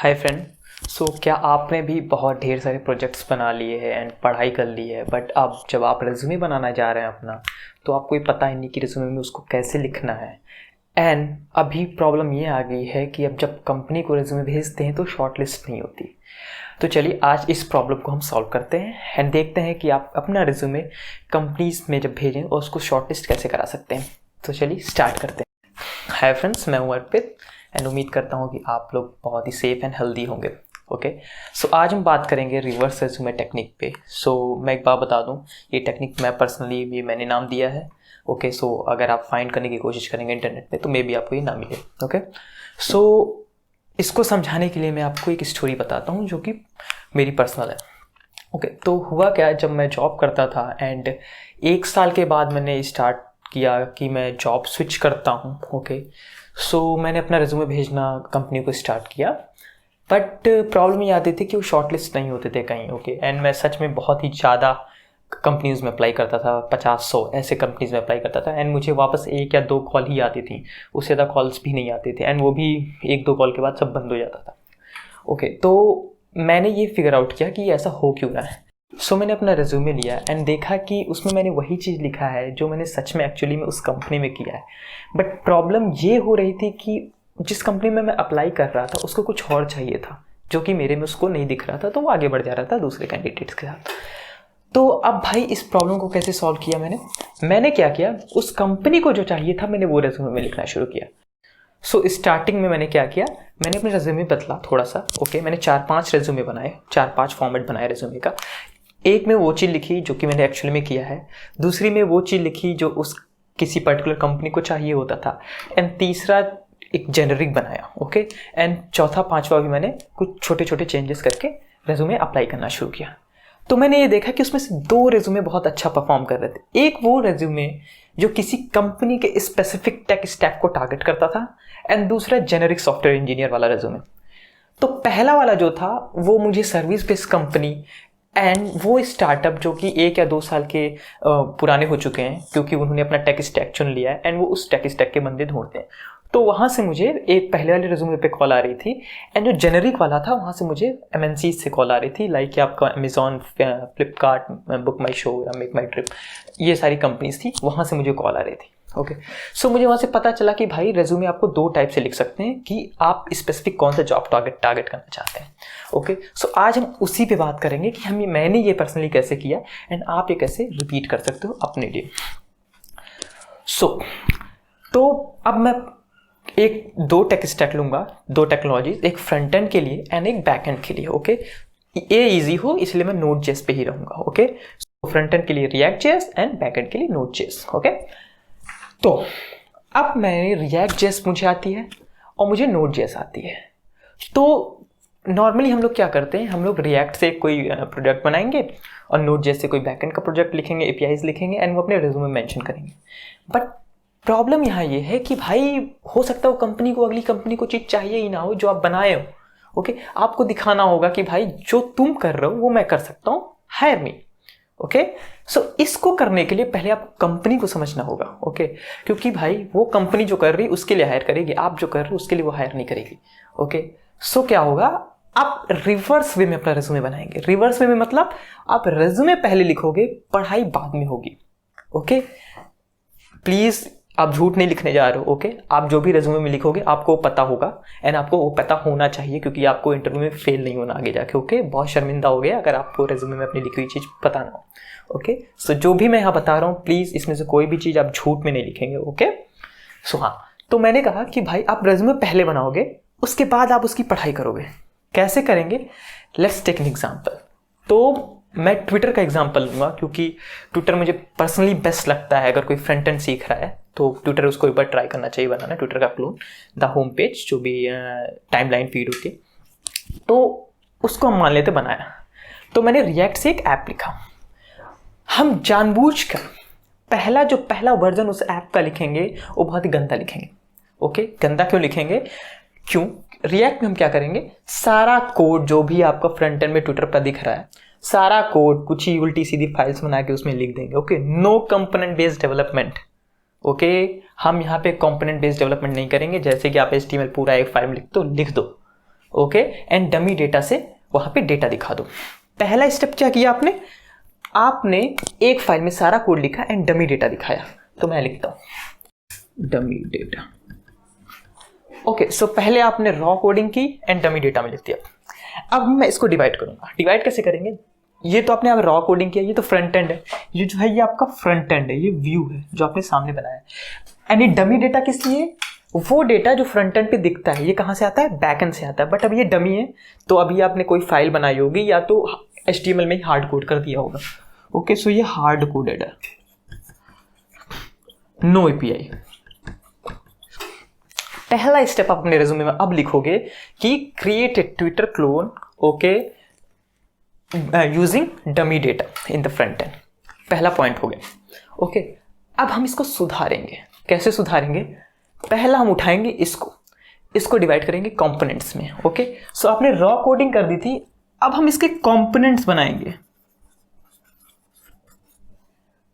Hi friend. क्या आपने भी बहुत ढेर सारे प्रोजेक्ट्स बना लिए हैं एंड पढ़ाई कर ली है, बट अब जब आप रेज्यूमे बनाना जा रहे हैं अपना, तो आपको ये पता ही नहीं कि रेज्यूमे में उसको कैसे लिखना है। एंड अभी प्रॉब्लम ये आ गई है कि अब जब कंपनी को रेज्यूमे भेजते हैं तो शॉर्ट लिस्ट नहीं होती। तो चलिए आज इस प्रॉब्लम को हम सॉल्व करते हैं एंड देखते हैं कि आप अपना रेज्यूमे कंपनीज में जब भेजें और उसको शॉर्ट लिस्ट कैसे करा सकते हैं। तो चलिए स्टार्ट करते हैं। हाय फ्रेंड्स, मैं हूँ अर्पित एंड उम्मीद करता हूँ कि आप लोग बहुत ही सेफ एंड हेल्दी होंगे। ओके, आज हम बात करेंगे रिवर्स रेज्यूमे टेक्निक पे। मैं एक बात बता दूँ, ये टेक्निक मैं पर्सनली भी मैंने नाम दिया है। ओके, अगर आप फाइंड करने की कोशिश करेंगे इंटरनेट पे तो मे बी आपको ये ना मिले। ओके, इसको समझाने के लिए मैं आपको एक स्टोरी बताता हूँ जो कि मेरी पर्सनल है। ओके, तो हुआ क्या, जब मैं जॉब करता था एंड 1 साल के बाद मैंने स्टार्ट किया कि मैं जॉब स्विच करता हूँ। ओके, मैंने अपना रेज्यूमे भेजना कंपनी को स्टार्ट किया, बट प्रॉब्लम ये आती थी कि वो शॉर्टलिस्ट नहीं होते थे कहीं। ओके, एंड मैं सच में बहुत ही ज़्यादा कंपनीज़ में अप्लाई करता था, 50-100 ऐसे कंपनीज़ में अप्लाई करता था एंड मुझे वापस 1 या 2 कॉल ही आती थी, उससे ज़्यादा कॉल्स भी नहीं आती थी एंड वो भी 1-2 कॉल के बाद सब बंद हो जाता था। ओके, तो मैंने ये फिगर आउट किया कि ऐसा हो क्यों रहा है। मैंने अपना रेज्यूमे लिया एंड देखा कि उसमें मैंने वही चीज़ लिखा है जो मैंने सच में एक्चुअली में उस कंपनी में किया है, बट प्रॉब्लम ये हो रही थी कि जिस कंपनी में मैं अप्लाई कर रहा था उसको कुछ और चाहिए था जो कि मेरे में उसको नहीं दिख रहा था, तो वो आगे बढ़ जा रहा था दूसरे कैंडिडेट्स के साथ। तो अब भाई इस प्रॉब्लम को कैसे सॉल्व किया मैंने क्या किया, उस कंपनी को जो चाहिए था मैंने वो रेज्यूमे में लिखना शुरू किया। स्टार्टिंग में मैंने क्या किया, मैंने अपने रेज्यूमे बदला थोड़ा सा। ओके, मैंने 4-5 रेज्यूमे बनाए, 4-5 फॉर्मेट बनाए रेज्यूमे का। एक में वो चीज़ लिखी जो कि मैंने एक्चुअली में किया है, दूसरी में वो चीज़ लिखी जो उस किसी पर्टिकुलर कंपनी को चाहिए होता था, एंड तीसरा एक जेनरिक बनाया। ओके, एंड चौथा 5वां भी मैंने कुछ छोटे छोटे चेंजेस करके रेज्यूमे अप्लाई करना शुरू किया। तो मैंने ये देखा कि उसमें से 2 रेज्यूमे बहुत अच्छा परफॉर्म कर रहे थे। एक वो रेज्यूमे जो किसी कंपनी के स्पेसिफिक टेक स्टैक को टारगेट करता था, एंड दूसरा जेनरिक सॉफ्टवेयर इंजीनियर वाला रेज्यूमे। तो पहला वाला जो था वो मुझे सर्विस बेस्ड कंपनी एंड वो स्टार्टअप जो कि 1 या 2 साल के पुराने हो चुके हैं, क्योंकि उन्होंने अपना टेक स्टैक चुन लिया है एंड वो उस टेक स्टैक के बंदे ढूंढते हैं। तो वहाँ से मुझे एक पहले वाले रेज्यूमे पे कॉल आ रही थी, एंड जो जेनरिक वाला था वहाँ से मुझे MNC से कॉल आ रही थी, लाइक आपका अमेजॉन, फ्लिपकार्ट, बुक माई शो या मेक माई ट्रिप, ये सारी कंपनीज थी, वहाँ से मुझे कॉल आ रही थी। ओके, मुझे वहाँ से पता चला कि भाई रेज्यूमे आपको 2 टाइप से लिख सकते हैं कि आप स्पेसिफिक कौन सा जॉब टारगेट करना चाहते हैं। ओके, आज हम उसी पे बात करेंगे कि मैंने ये पर्सनली कैसे किया एंड आप ये कैसे रिपीट कर सकते हो अपने लिए। तो अब मैं 2 टेक स्टैक लूँगा, 2 टेक्नोलॉजीज, एक फ्रंट एंड के लिए एंड एक बैक एंड के लिए। ओके, ये ईजी हो इसलिए मैं Node.js पे ही रहूँगा। ओके, फ्रंट एंड के लिए React.js एंड बैक एंड के लिए Node.js। ओके, तो अब मैंने React.js मुझे आती है और मुझे Node.js आती है। तो नॉर्मली हम लोग क्या करते हैं, हम लोग React से कोई प्रोजेक्ट बनाएंगे और Node.js से कोई बैकएंड का प्रोजेक्ट लिखेंगे, APIs लिखेंगे एंड वो अपने रेज्यूमे में मेंशन करेंगे। बट प्रॉब्लम यहाँ ये है कि भाई हो सकता है वो कंपनी को, अगली कंपनी को चीज़ चाहिए ही ना हो जो आप बनाए हो। ओके, आपको दिखाना होगा कि भाई जो तुम कर रहे हो वो मैं कर सकता हूँ, हायर मी। ओके, इसको करने के लिए पहले आप कंपनी को समझना होगा। ओके, क्योंकि भाई वो कंपनी जो कर रही है उसके लिए हायर करेगी, आप जो कर रहे हो उसके लिए वो हायर नहीं करेगी। ओके, क्या होगा, आप रिवर्स वे में अपना रेज्यूमे बनाएंगे। रिवर्स वे में मतलब आप रेज्यूमे पहले लिखोगे, पढ़ाई बाद में होगी। ओके, प्लीज आप झूठ नहीं लिखने जा रहे हो। ओके, आप जो भी रेज्यूमे में लिखोगे आपको पता होगा एंड आपको वो पता होना चाहिए, क्योंकि आपको इंटरव्यू में फेल नहीं होना आगे जाके। ओके, बहुत शर्मिंदा हो गया अगर आपको रेज्यूमे में अपनी लिखी हुई चीज़ पता ना हो। ओके, जो भी मैं यहाँ बता रहा हूँ प्लीज़ इसमें से कोई भी चीज़ आप झूठ में नहीं लिखेंगे। ओके, हाँ, तो मैंने कहा कि भाई आप रेज्यूमे पहले बनाओगे, उसके बाद आप उसकी पढ़ाई करोगे। कैसे करेंगे, लेट्स टेक एन एग्जाम्पल। तो मैं ट्विटर का एग्जांपल लूँगा क्योंकि ट्विटर मुझे पर्सनली बेस्ट लगता है। अगर कोई फ्रंट एंड सीख रहा है तो ट्विटर उसको एक बार ट्राई करना चाहिए बनाना, ट्विटर का क्लोन, द होम पेज जो भी टाइमलाइन फीड होती है। तो उसको हम मान लेते बनाया। तो मैंने रिएक्ट से एक ऐप लिखा। हम जानबूझकर पहला वर्जन उस ऐप का लिखेंगे वो बहुत ही गंदा लिखेंगे। ओके, गंदा क्यों लिखेंगे, क्यों, रिएक्ट में हम क्या करेंगे, सारा कोड जो भी आपका फ्रंट एंड में ट्विटर पर दिख रहा है, सारा कोड कुछ ही उल्टी सीधी फाइल्स बना के उसमें लिख देंगे। Okay, no component based development. Okay, हम यहाँ पे कंपोनेंट बेस्ड डेवलपमेंट नहीं करेंगे, जैसे कि आप HTML पूरा एक फाइल लिख दो, ओके, एंड डमी डेटा से वहां पे डेटा दिखा दो। पहला स्टेप क्या किया आपने, आपने एक फाइल में सारा कोड लिखा एंड डमी डेटा दिखाया। तो मैं लिखता हूं डमी डेटा। ओके, सो पहले आपने रॉ कोडिंग की एंड डमी डेटा में लिख दिया। अब मैं इसको डिवाइड करूंगा। डिवाइड कैसे करेंगे, ये तो आपने अब रॉ कोडिंग किया, ये तो फ्रंट एंड है, ये जो है ये आपका फ्रंट एंड है, ये व्यू है जो आपने सामने बनाया है। एंड ये डमी डेटा किस लिए, वो डेटा जो फ्रंट एंड पे दिखता है ये कहाँ से आता है, बैक एंड से आता है। बट अब ये डमी है, तो अभी आपने कोई फाइल बनाई होगी या तो HTML में ही हार्ड कोड कर दिया होगा। ओके, सो ये हार्ड कोडेड है, नो API। पहला स्टेप आप अपने रेज्यूमे में अब लिखोगे कि create a Twitter clone, okay, using dummy data in the front end. पहला पॉइंट हो गया। ओके, अब हम इसको सुधारेंगे। कैसे सुधारेंगे, पहला हम उठाएंगे इसको डिवाइड करेंगे कंपोनेंट्स में। ओके, सो आपने रॉ कोडिंग कर दी थी, अब हम इसके कंपोनेंट्स बनाएंगे।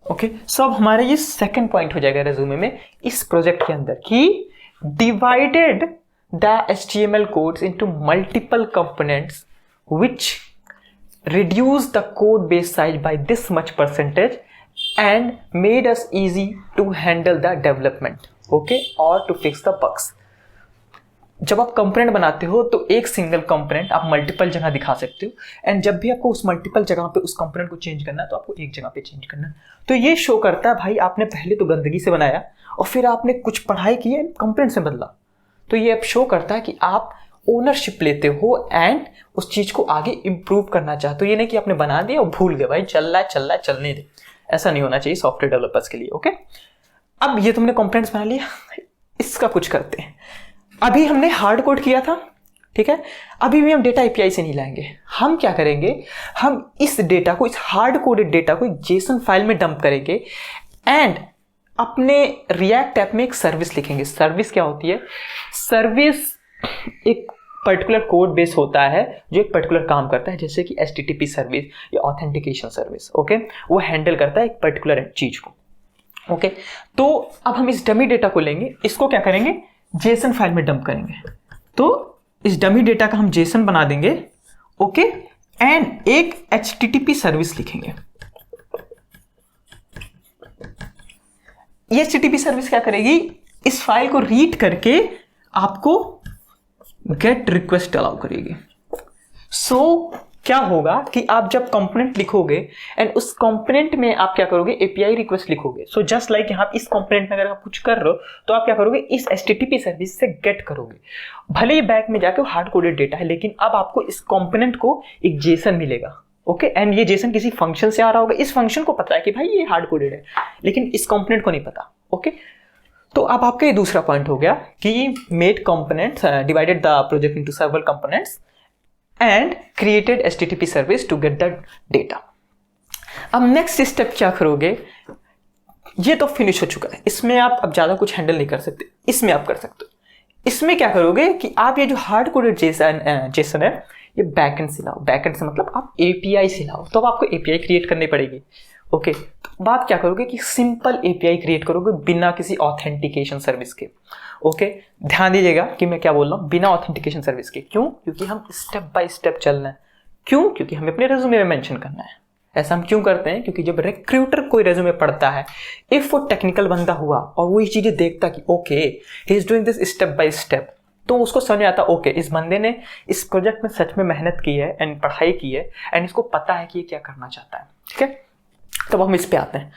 ओके, सो अब हमारा ये सेकंड पॉइंट हो जाएगा रेज्यूमे में इस प्रोजेक्ट के अंदर कि divided the HTML codes into multiple components which reduce the code base size by this much percentage and made us easy to handle the development, okay, or to fix the bugs। जब आप component बनाते हो तो एक single component आप multiple जगह दिखा सकते हो, एंड जब भी आपको उस मल्टीपल जगह पे उस कंपोनेंट को चेंज करना है तो आपको एक जगह पे चेंज करना है। तो ये शो करता है भाई आपने पहले तो गंदगी से बनाया और फिर आपने कुछ पढ़ाई की है कंपोनेंट से बदला। तो ये अब शो करता है कि आप ओनरशिप लेते हो एंड उस चीज को आगे इंप्रूव करना चाहते हो। ये नहीं कि आपने बना दिया और भूल गए, भाई चल रहा है चलने दे, ऐसा नहीं होना चाहिए सॉफ्टवेयर डेवलपर्स के लिए। ओके, अब ये तुमने कंपोनेंट्स बना लिया, इसका कुछ करते हैं। अभी हमने हार्ड कोड किया था, ठीक है, अभी भी हम डेटा API से नहीं लाएंगे। हम क्या करेंगे, हम इस डेटा को, इस हार्ड कोडेड डेटा को एक JSON फाइल में डंप करेंगे एंड अपने रिएक्ट ऐप में एक सर्विस लिखेंगे। सर्विस क्या होती है, सर्विस एक पर्टिकुलर कोड बेस होता है जो एक पर्टिकुलर काम करता है, जैसे कि HTTP सर्विस या ऑथेंटिकेशन सर्विस। ओके, वो हैंडल करता है एक पर्टिकुलर चीज को। ओके, तो अब हम इस डमी डेटा को लेंगे, इसको क्या करेंगे, JSON फाइल में डंप करेंगे। तो इस डमी डेटा का हम JSON बना देंगे। ओके, एंड एक HTTP सर्विस लिखेंगे। ये HTTP सर्विस क्या करेगी, इस फाइल को रीड करके आपको गेट रिक्वेस्ट अलाउ करेगी। सो क्या होगा कि आप जब कंपोनेंट लिखोगे एंड उस कंपोनेंट में आप क्या करोगे, API रिक्वेस्ट लिखोगे। सो जस्ट लाइक यहाँ इस कंपोनेंट में अगर आप कुछ कर रहे हो तो आप क्या करोगे, इस HTTP सर्विस से गेट करोगे। भले ही बैक में जाके हार्ड कोडेड डेटा है, लेकिन अब आपको इस कंपोनेंट को एक JSON मिलेगा। ओके, एंड ये JSON किसी फंक्शन से आ रहा होगा। इस फंक्शन को पता है कि भाई ये हार्ड कोडेड है, लेकिन इस कंपोनेंट को नहीं पता। ओके, तो अब आपका ये दूसरा पॉइंट हो गया कि made components, divided the project into several components and created HTTP service to get the data. अब नेक्स्ट स्टेप क्या करोगे, ये तो फिनिश हो चुका है, इसमें आप अब ज्यादा कुछ हैंडल नहीं कर सकते, इसमें आप कर सकते हो। इसमें क्या करोगे कि आप ये जो हार्ड कोडेड JSON है ये बैकएंड से लाओ। बैकएंड से मतलब आप API से लाओ, तो अब आपको API क्रिएट करनी पड़ेगी। ओके, बात क्या करोगे कि सिंपल API क्रिएट करोगे बिना किसी ऑथेंटिकेशन सर्विस के। ओके, ध्यान दीजिएगा कि मैं क्या बोल रहा हूँ, बिना ऑथेंटिकेशन सर्विस के। क्यों, क्योंकि हम स्टेप बाय स्टेप चलना है। क्यों, क्योंकि हमें अपने रेज्यूमे में मेंशन करना है। ऐसा हम क्यों करते हैं, क्योंकि जब रिक्रूटर कोई रेज्यूमे पढ़ता है, इफ वो टेक्निकल बंदा हुआ और वो ये चीजें देखता कि okay he is doing this step by step, तो उसको समझ आता ओके इस बंदे ने इस प्रोजेक्ट में सच में मेहनत की है एंड पढ़ाई की है एंड इसको पता है कि ये क्या करना चाहता है। ठीक है, तब हम इस पे आते हैं।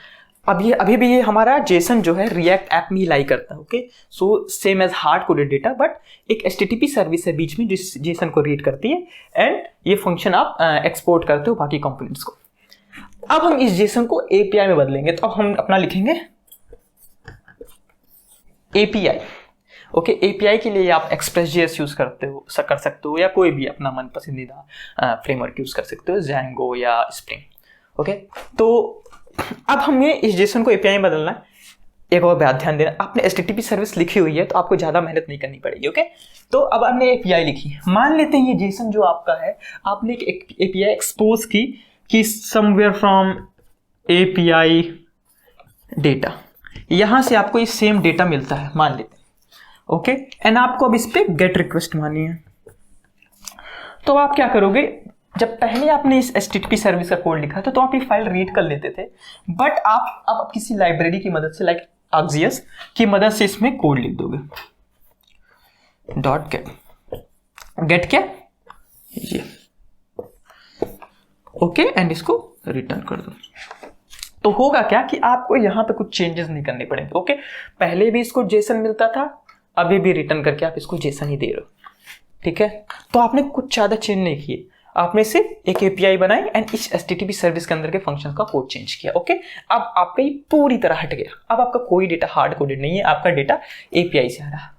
अब ये अभी भी ये हमारा JSON जो है रिएक्ट ऐप में ही लाई करता है। Okay, so same as hard coded data, but एक HTTP सर्विस है बीच में जो JSON को रीड करती है एंड ये फंक्शन आप एक्सपोर्ट करते हो बाकी कंपोनेंट्स को। अब हम इस JSON को API में बदलेंगे, तो अब हम अपना लिखेंगे API। ओके, API के लिए आप Express.js यूज कर सकते हो या कोई भी अपना मन पसंदीदा फ्रेमवर्क यूज कर सकते हो, Django या Spring। ओके, तो अब हमें इस JSON को API में बदलना है। एक और बात ध्यान देना, आपने HTTP सर्विस लिखी हुई है तो आपको ज्यादा मेहनत नहीं करनी पड़ेगी। ओके, तो अब हमने API लिखी, मान लेते हैं ये JSON जो आपका है, आपने एक API एक्सपोज की कि समवेयर फ्रॉम API डेटा, यहां से आपको ये सेम डेटा मिलता है मान लेते हैं। ओके, एंड आपको अब इस पे गेट रिक्वेस्ट माननी है। तो आप क्या करोगे, जब पहले आपने इस HTTP सर्विस का कोड लिखा था तो आप ये फाइल रीड कर लेते थे, बट आप अब किसी लाइब्रेरी की मदद से, लाइक Axios की मदद से इसमें कोड लिख दोगे, डॉट गेट क्या ये, ओके, एंड इसको रिटर्न कर दो। तो होगा क्या कि आपको यहाँ पे कुछ चेंजेस नहीं करने पड़ेंगे। ओके, पहले भी इसको जेसन मिलता था, अभी भी रिटर्न करके आप इसको जेसन ही दे रहे हो, ठीक है। तो आपने कुछ ज़्यादा चेंज नहीं किए, आपने सिर्फ एक API बनाई एंड इस HTTP सर्विस के अंदर के फंक्शन का कोड चेंज किया। ओके, अब आपका ये पूरी तरह हट गया, अब आपका कोई डेटा हार्ड कोडेड नहीं है, आपका डेटा API से आ रहा है।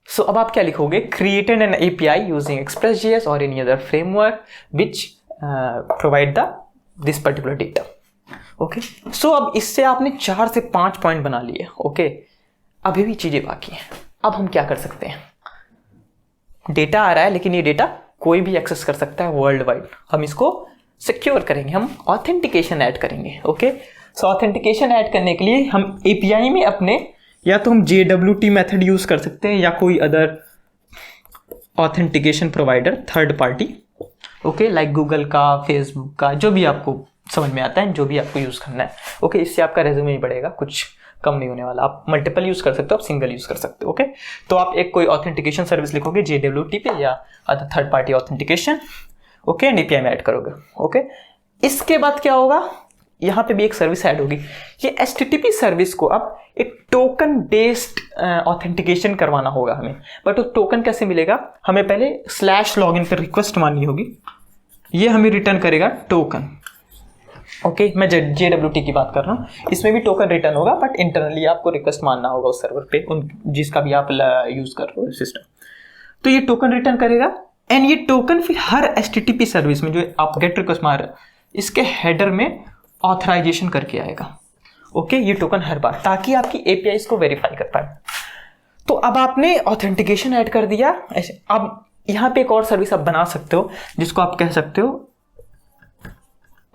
सो अब आप क्या लिखोगे, created an API using Express.js और any other framework which provide this particular data. Okay, so अब इससे आपने 4 से 5 पॉइंट बना लिए। ओके, अभी भी चीजें बाकी हैं। अब हम क्या कर सकते हैं, डेटा आ रहा है लेकिन ये डेटा कोई भी एक्सेस कर सकता है वर्ल्ड वाइड। हम इसको सिक्योर करेंगे, हम ऑथेंटिकेशन ऐड करेंगे। ओके, सो ऑथेंटिकेशन ऐड करने के लिए हम API में अपने, या तो हम JWT मेथड यूज कर सकते हैं या कोई other authentication provider third party, okay, like Google का, फेसबुक का, जो भी आपको समझ में आता है, जो भी आपको यूज करना है। ओके, इससे आपका रेज्यूमे ही बढ़ेगा, कुछ कम नहीं होने वाला। आप मल्टीपल यूज कर सकते हो, आप सिंगल यूज कर सकते हो। ओके, तो आप एक कोई ऑथेंटिकेशन सर्विस लिखोगे JWT पे या other third party authentication, okay, and API में ऐड करोगे। ओके, इसके बाद क्या होगा, यहाँ पे भी एक सर्विस ऐड होगी। ये HTTP सर्विस को अब एक टोकन बेस्ड ऑथेंटिकेशन करवाना होगा हमें, बट वो टोकन कैसे मिलेगा, हमें पहले /login पर रिक्वेस्ट माननी होगी, ये हमें रिटर्न करेगा टोकन। ओके, मैं JWT की बात कर रहा हूँ, इसमें भी टोकन रिटर्न होगा, बट इंटरनली आपको रिक्वेस्ट मानना होगा उस सर्वर पे, जिसका भी आप यूज कर रहे हो सिस्टम। तो ये टोकन रिटर्न करेगा एंड ये टोकन फिर हर HTTP सर्विस में जो आप गेट रिक्वेस्ट मार रहे हो, इसके हेडर में ऑथराइजेशन करके आएगा। ओके, ये टोकन हर बार, ताकि आपकी API इसको वेरीफाई कर पाए। तो अब आपने ऑथेंटिकेशन ऐड कर दिया ऐसे। अब यहाँ पे एक और सर्विस आप बना सकते हो जिसको आप कह सकते हो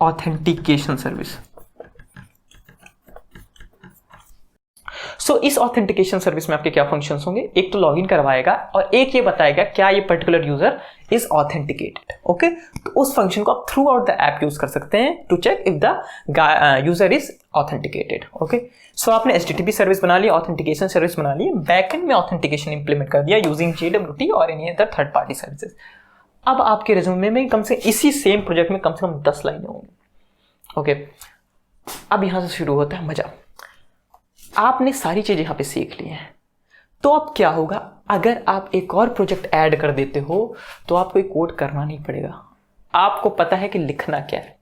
ऑथेंटिकेशन सर्विस। सो इस ऑथेंटिकेशन सर्विस में आपके क्या फंक्शंस होंगे, एक तो लॉगिन करवाएगा और एक ये बताएगा क्या ये particular user is authenticated. Okay, तो उस फंक्शन को आप throughout the app use कर सकते हैं to check if the user is authenticated. Okay, so आपने HTTP सर्विस बना ली, ऑथेंटिकेशन सर्विस बना ली, बैकएंड में ऑथेंटिकेशन इंप्लीमेंट कर दिया यूजिंग JWT और any other third party services. अब आपके रिज्यूमे में कम से इसी सेम प्रोजेक्ट में कम से कम 10 लाइनें होंगी। ओके, अब यहां से शुरू होता है मजा। आपने सारी चीजें यहां पे सीख ली हैं, तो अब क्या होगा, अगर आप एक और प्रोजेक्ट ऐड कर देते हो तो आपको कोई कोड करना नहीं पड़ेगा, आपको पता है कि लिखना क्या है।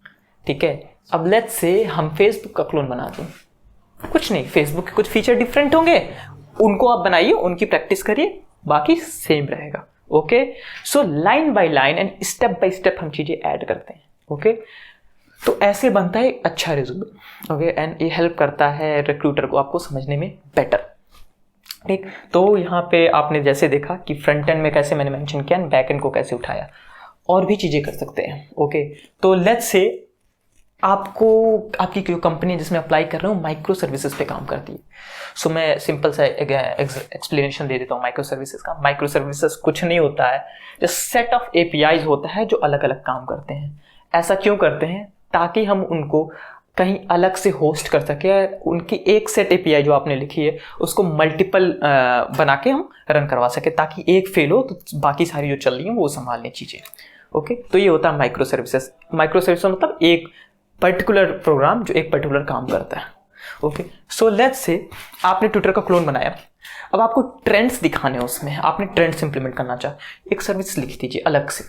ठीक है, अब लेट्स से हम फेसबुक का क्लोन बना दें, कुछ नहीं, फेसबुक के कुछ फीचर डिफरेंट होंगे, उनको आप बनाइए, उनकी प्रैक्टिस करिए, बाकी सेम रहेगा। Okay, so line by line and step by step हम चीजें ऐड करते हैं। ओके, तो ऐसे बनता है अच्छा रिज्यूमे। ओके, एंड ये हेल्प करता है रिक्रूटर को आपको समझने में बेटर। ठीक, तो यहाँ पे आपने जैसे देखा कि फ्रंट एंड में कैसे मैंने मेंशन किया, बैक एंड को कैसे उठाया, और भी चीजें कर सकते हैं। ओके, तो लेट्स से आपको आपकी कोई कंपनी जिसमें अप्लाई कर रहे हो माइक्रो सर्विसेज पे काम करती है। सो मैं सिंपल सा एक्सप्लेनेशन दे देता हूँ माइक्रो सर्विसेज का। माइक्रो सर्विसेज कुछ नहीं होता है, जस्ट सेट ऑफ APIs होता है जो अलग अलग काम करते हैं। ऐसा क्यों करते हैं, ताकि हम उनको कहीं अलग से होस्ट कर सके, उनकी एक सेट API जो आपने लिखी है उसको मल्टीपल बना के हम रन करवा सके, ताकि एक फेल हो तो बाकी सारी जो चल रही हैं वो संभाल लें चीज़ें। ओके, तो ये होता है माइक्रो सर्विसेज। माइक्रो सर्विसेज मतलब एक पर्टिकुलर प्रोग्राम जो एक पर्टिकुलर काम करता है। ओके, सो लेट्स से आपने ट्विटर का क्लोन बनाया, अब आपको ट्रेंड्स दिखाने हैं, उसमें आपने ट्रेंड्स इंप्लीमेंट करना चाहा, एक सर्विस लिख दीजिए अलग से।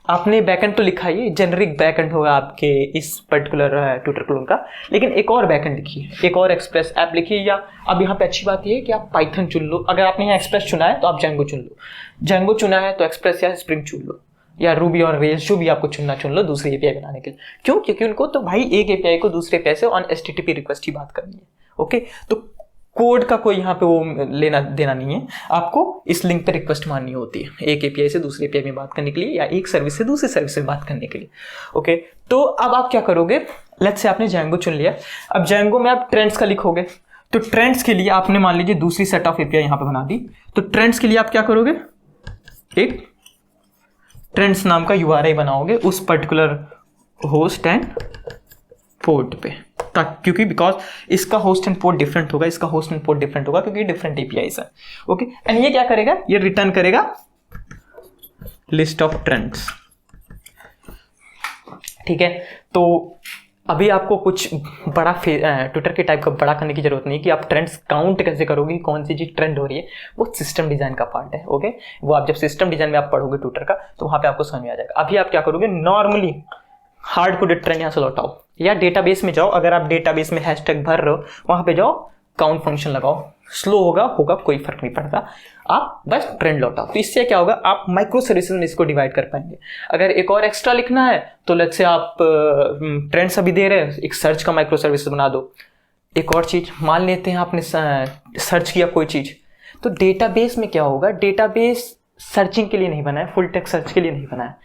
आपने बैकएंड तो लिखा ही, जेनरिक बैकएंड होगा आपके इस पर्टिकुलर ट्विटर क्लोन का, लेकिन एक और बैकएंड लिखिए, एक और एक्सप्रेस ऐप लिखिए, या अब यहाँ पे अच्छी बात ये है कि आप पाइथन चुन लो। अगर आपने यहाँ एक्सप्रेस चुना है तो आप जेंगो चुन लो, जेंगो चुना है तो एक्सप्रेस या स्प्रिंग चुन लो, या रूबी और रेल्स जो भी आपको चुनना चुन लो दूसरी API बनाने के लिए। क्यों, क्योंकि उनको तो भाई एक API को दूसरे API से ऑन HTTP रिक्वेस्ट ही बात करनी है। ओके, तो कोड का कोई यहाँ पे वो लेना देना नहीं है, आपको इस लिंक पे रिक्वेस्ट मारनी होती है एक API से दूसरे API में बात करने के लिए, या एक सर्विस से दूसरी सर्विस में बात करने के लिए। ओके, तो अब आप क्या करोगे, लेट्स से आपने जेंगो चुन लिया, अब जेंगो में आप ट्रेंड्स का लिखोगे, तो ट्रेंड्स के लिए आपने मान लीजिए दूसरी सेट ऑफ API यहाँ पे बना दी, तो ट्रेंड्स के लिए आप क्या करोगे, एक ट्रेंड्स नाम का URI बनाओगे उस पर्टिकुलर होस्ट एंड पोर्ट पे, क्योंकि बिकॉज इसका होस्ट एंड पोर्ट डिफरेंट होगा, इसका होस्ट एंड पोर्ट डिफरेंट होगा क्योंकि डिफरेंट APIs है। ओके, एंड ये क्या करेगा, ये रिटर्न करेगा लिस्ट ऑफ ट्रेंड्स। ठीक है, तो अभी आपको कुछ बड़ा ट्विटर के टाइप का बड़ा करने की जरूरत नहीं है कि आप ट्रेंड्स काउंट कैसे करोगे, कौन सी चीज ट्रेंड हो रही है, वो सिस्टम डिजाइन का पार्ट है। ओके, वो आप जब सिस्टम डिजाइन में आप पढ़ोगे ट्विटर का तो वहां पे आपको समझ में आ जाएगा। अभी आप क्या करोगे, नॉर्मली हार्ड कोडेड ट्रेंड यहाँ से लौटाओ या डेटाबेस में जाओ, अगर आप डेटाबेस में हैशटैग भर रहे हो वहां पे जाओ, काउंट फंक्शन लगाओ, स्लो होगा कोई फर्क नहीं पड़ता, आप बस ट्रेंड लौटाओ। तो इससे क्या होगा, आप माइक्रो सर्विसेज में इसको डिवाइड कर पाएंगे। अगर एक और एक्स्ट्रा लिखना है तो लेट्स से आप ट्रेंड्स अभी दे रहे हैं, एक सर्च का माइक्रो सर्विसेज बना दो। एक और चीज मान लेते हैं आपने सर्च किया कोई चीज, तो डेटाबेस में क्या होगा, डेटाबेस सर्चिंग के लिए नहीं बना है, फुल टेक्स्ट सर्च के लिए नहीं बना है,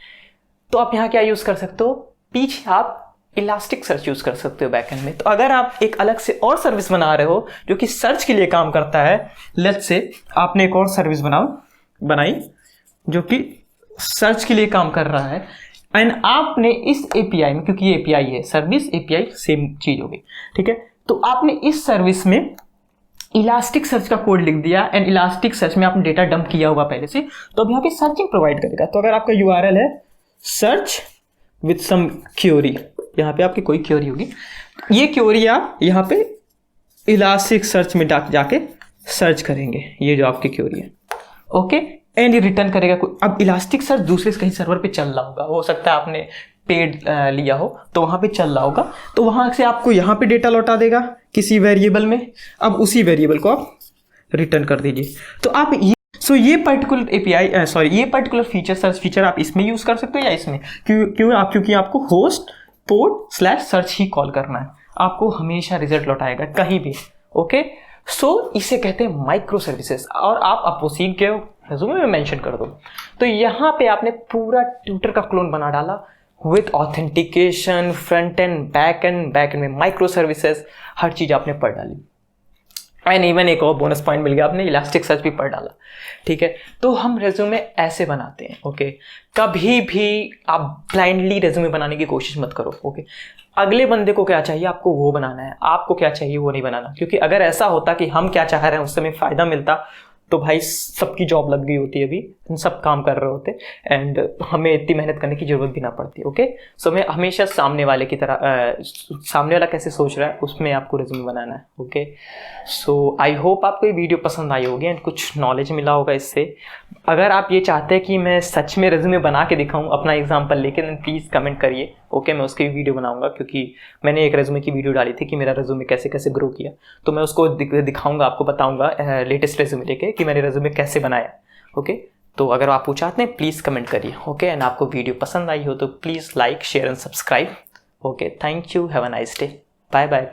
तो आप यहाँ क्या यूज कर सकते हो, पीछे आप इलास्टिक सर्च यूज कर सकते हो बैकएंड में। तो अगर आप एक अलग से और सर्विस बना रहे हो जो कि सर्च के लिए काम करता है, लेट्स से आपने एक और सर्विस बनाई जो कि सर्च के लिए काम कर रहा है, एंड आपने इस API में, क्योंकि ये API है, सर्विस API सेम चीज होगी, ठीक है, तो आपने इस सर्विस में इलास्टिक सर्च का कोड लिख दिया एंड इलास्टिक सर्च में आपने डेटा डंप किया हुआ पहले से, तो अब यहाँ पे सर्चिंग प्रोवाइड करेगा। तो अगर आपका URL है सर्च विथ सम क्वेरी, यहाँ पे आपकी कोई क्वेरी होगी, ये क्वेरी आप यहाँ पे इलास्टिक सर्च में जाके सर्च करेंगे, ये जो आपकी क्वेरी है। ओके, एंड ये रिटर्न करेगा। अब इलास्टिक सर्च दूसरे कहीं सर्वर पे चल रहा होगा, हो सकता है आपने पेड लिया हो तो वहाँ पे चल रहा होगा, तो वहाँ से आपको यहाँ पे डेटा लौटा देगा किसी वेरिएबल में। अब उसी वेरिएबल को आप रिटर्न कर दीजिए। तो आप ये पर्टिकुलर API ये पर्टिकुलर फीचर, सर्च फीचर आप इसमें यूज कर सकते हो या इसमें, क्योंकि आपको होस्ट पोर्ट स्लैश सर्च ही कॉल करना है, आपको हमेशा रिजल्ट लौटाएगा कहीं भी। ओके, सो इसे कहते हैं माइक्रो सर्विसेज, और आप वो सीख गए हो, रेज्यूमे में मेंशन कर दो। तो यहाँ पे आपने पूरा ट्विटर का क्लोन बना डाला with authentication, front end back and में माइक्रो सर्विसेज, हर चीज आपने पढ़ डाली। एंड इवन एक और बोनस पॉइंट मिल गया, आपने इलास्टिक सर्च भी पढ़ डाला। ठीक है, तो हम रेज्यूमे ऐसे बनाते हैं। ओके, कभी भी आप ब्लाइंडली रेज्यूमे बनाने की कोशिश मत करो। ओके, अगले बंदे को क्या चाहिए आपको वो बनाना है, आपको क्या चाहिए वो नहीं बनाना। क्योंकि अगर ऐसा होता कि हम क्या चाह रहे हैं उससे हमें फायदा मिलता तो भाई सबकी जॉब लग गई होती है, अभी हम सब काम कर रहे होते एंड हमें इतनी मेहनत करने की जरूरत भी ना पड़ती। ओके, सो हमें हमेशा सामने वाले की तरह सामने वाला कैसे सोच रहा है उसमें आपको रिज्यूमे बनाना है। ओके, सो आई होप आपको ये वीडियो पसंद आई होगी एंड कुछ नॉलेज मिला होगा इससे। अगर आप ये चाहते हैं कि मैं सच में रिज्यूमे बना के दिखाऊं अपना एग्जाम्पल लेके, देन प्लीज़ कमेंट करिए। ओके, मैं उसकी वीडियो बनाऊंगा, क्योंकि मैंने एक रिज्यूमे की वीडियो डाली थी कि मेरा रिज्यूमे कैसे कैसे ग्रो किया, तो मैं उसको दिखाऊंगा, आपको बताऊंगा लेटेस्ट रिज्यूमे लेके कि मैंने रिज्यूमे कैसे बनाया। ओके, तो अगर आप वो चाहते हैं प्लीज़ कमेंट करिए। ओके, एंड आपको वीडियो पसंद आई हो तो please like, share and subscribe. Okay, thank you, have a nice day, bye bye.